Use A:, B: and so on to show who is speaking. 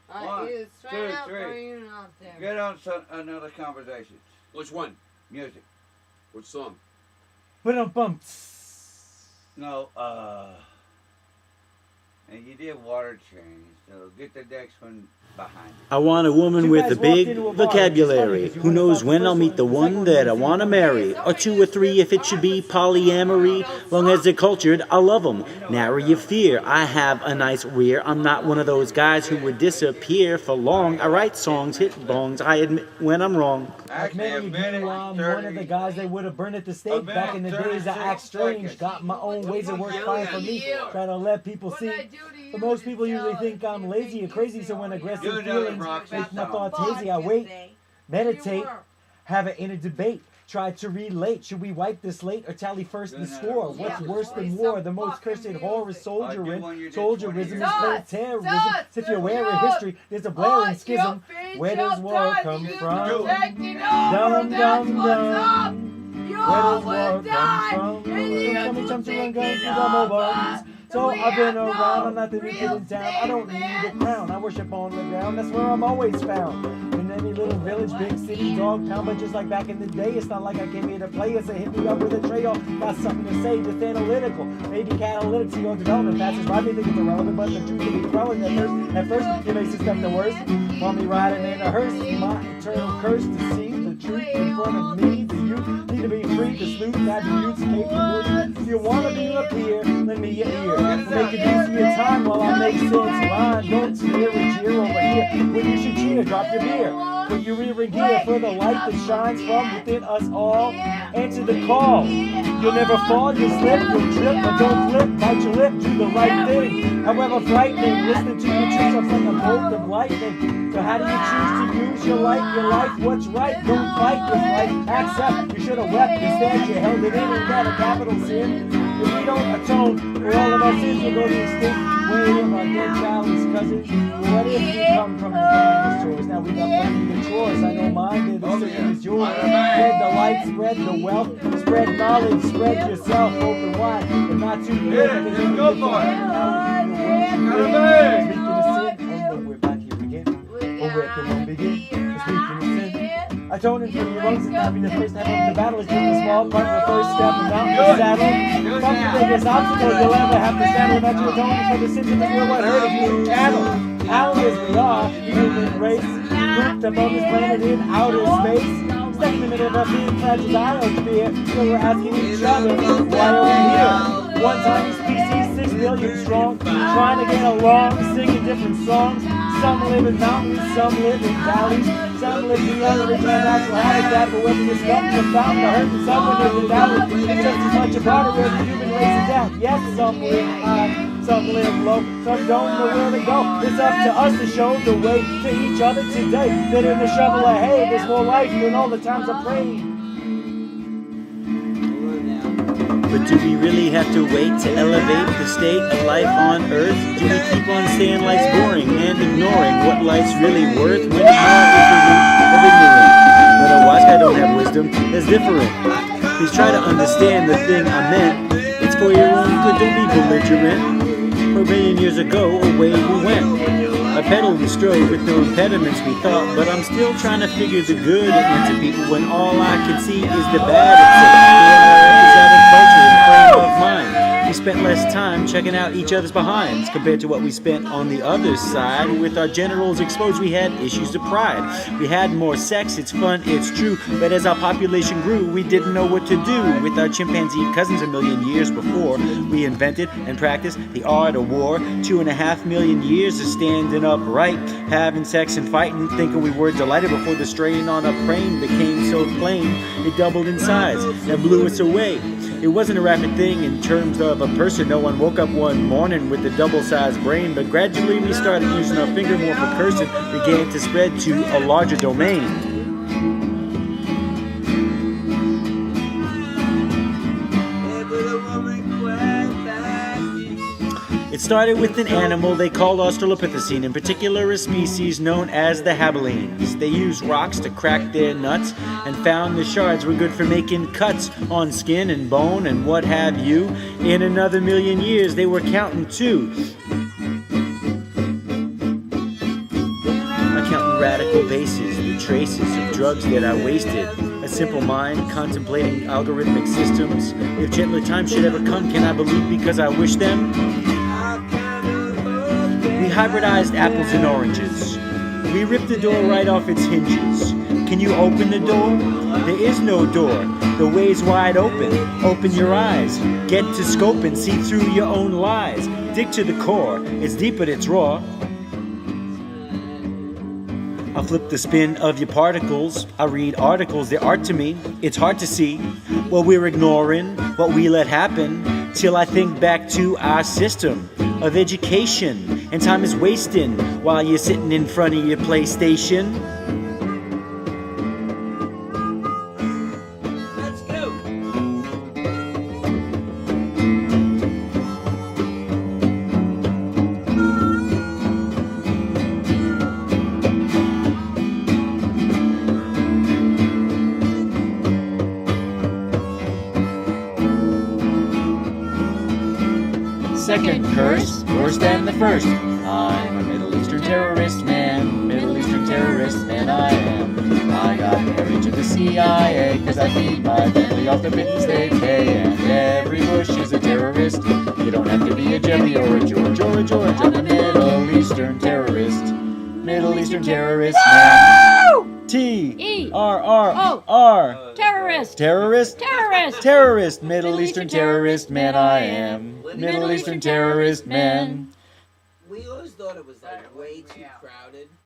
A: One,
B: Either straight
A: two,
B: up or
A: three.
B: you're not there.
A: Get on another conversation.
C: Which one?
A: Music.
C: Which song?
D: Ba-dum-bum.
A: No, and you did water change, so get the next one behind it.
E: I want a woman with a big vocabulary who knows when I'll meet the one that I want to marry, or two or three if it should be polyamory. Long as they're cultured, I love them. Narrow your fear, I have a nice rear. I'm not one of those guys who would disappear for long. I write songs, hit bongs, I admit when I'm wrong.
D: Like many of you, I'm one of the guys they would have burned at the stake. Back in the days, I act strange. Got my own ways of work fine for me. Try to let people see. But most people usually think I'm lazy or crazy, so when aggressive feelings make my thoughts hazy, I wait, meditate, have an inner debate. Try to relate. Should we wipe the slate or tally first the score? What's worse than war? The most cursed horror is soldiering. Soldierism is plain terrorism. So if you're aware of history, there's a blaring schism. Where does war come from? Dum dum dum. Where does war come from? Tell me, chum, to run guns through the mobiles. So I've been around, I'm not the new kid in town. I don't need a crown, I worship on the ground. That's where I'm always found. In any little village, big city, dog pound. But just like back in the day, it's not like I came here to play. It's a hit me up with a trail. Got something to say, just analytical. Maybe catalytic to your development passes by me, think it's irrelevant. But the truth will be relevant at first, it makes it step the worst. While me riding in a hearse, my eternal curse to see the truth in front of me. The youth need to be free to sleuth that the youth's capable. If you wanna be up here, lend me your ear. Make it use of your time while I make sense rhyme. Don't sneer or jeer over here. When you should cheer, drop your beer. Put your rear in gear for the light that shines from within us all. Answer the call. You'll never fall, you'll slip, you'll trip, but don't flip. Bite your lip, do the right thing. However frightening, listening to your tricks are from a bolt of lightning. So how do you choose to use your life? What's right? Don't fight with right. Accept, you should have wept. Instead, you held it in and got a capital sin. If we don't atone for all of our sins, we'll go to extinct way of our dead child's cousins. What if we come from the kindest chores? Now we got plenty of chores. I know mine did, the same as yours. Spread the light, spread the wealth, spread knowledge, spread yourself open wide, but not too good.
A: Just go for it.
D: Speaking of sin, we're back here again. Where can one begin? Speaking of sin, atoning for your wrongs and not be the first step of the battle is just a small part of the first step and down the saddle. From the biggest obstacle you'll ever have to stand without your atoning for the sins of this world. What hurt if you cattle? Allies we are, the human race, grouped above this planet in outer space. Stuck in the middle of our being fragile iosphere, so we're asking each other, why are we here? One tiny species, 6 billion strong, trying to get along, singing different songs. Some live in mountains, some live in valleys, some live beyond original natural habitat. But whether you're stuck in the fountain or hurting someone in the valley, it's just as much a part of where the human race is at. Yes, some live high, some live low, some don't know where to go. It's up to us to show the way to each other today. That in the shovel of hay, there's more life than all the times I prayed.
E: But do we really have to wait to elevate the state of life on Earth? Do we keep on saying life's boring and ignoring what life's really worth when ignorance is the root of ignorance? But a wise guy don't have wisdom, that's different. Please try to understand the thing I meant. It's for your own good, don't be belligerent. 4 billion years ago, away we went. A pedal we strode with no impediments we thought, but I'm still trying to figure the good into people when all I can see is the bad. It's out of culture and frame of mind. We spent less time checking out each other's behinds compared to what we spent on the other side. With our genitals exposed, we had issues of pride. We had more sex, it's fun, it's true, but as our population grew, we didn't know what to do with our chimpanzee cousins a million years before. We invented and practiced the art of war. 2.5 million years of standing upright, having sex and fighting, thinking we were delighted before the strain on our brain became so plain. It doubled in size and blew us away. It wasn't a rapid thing in terms of a person. No one woke up one morning with a double-sized brain, but gradually we started using our finger more for cursing, began to spread to a larger domain. It started with an animal they called Australopithecine, in particular a species known as the Habalines. They used rocks to crack their nuts and found the shards were good for making cuts on skin and bone and what have you. In another million years they were counting too. bases, the traces of drugs that I wasted. A simple mind contemplating algorithmic systems. If gentler times should ever come, can I believe because I wish them? We hybridized apples and oranges. We ripped the door right off its hinges. Can you open the door? There is no door. The way's wide open. Open your eyes. Get to scope and see through your own lies. Dig to the core. It's deep but it's raw. I'll flip the spin of your particles. I read articles, they're art to me. It's hard to see what we're ignoring, what we let happen, till I think back to our system of education. And time is wasting while you're sitting in front of your PlayStation.
B: Let's go.
E: Second curse, worse than the first. I'm a Middle Eastern terrorist man. Middle Eastern terrorist man I am. I got married to the CIA cause I feed my family off the bitten steak pay. And every bush is a terrorist. You don't have to be a Jelly or a George or a George. I'm a Middle Eastern terrorist. Middle Eastern terrorist man. T-R-R-R.
C: Terrorist!
E: Terrorist?
C: Terrorist!
E: Terrorist, Middle Eastern terrorist man I am. Middle Eastern terrorist man.
B: We always thought it was like way too crowded.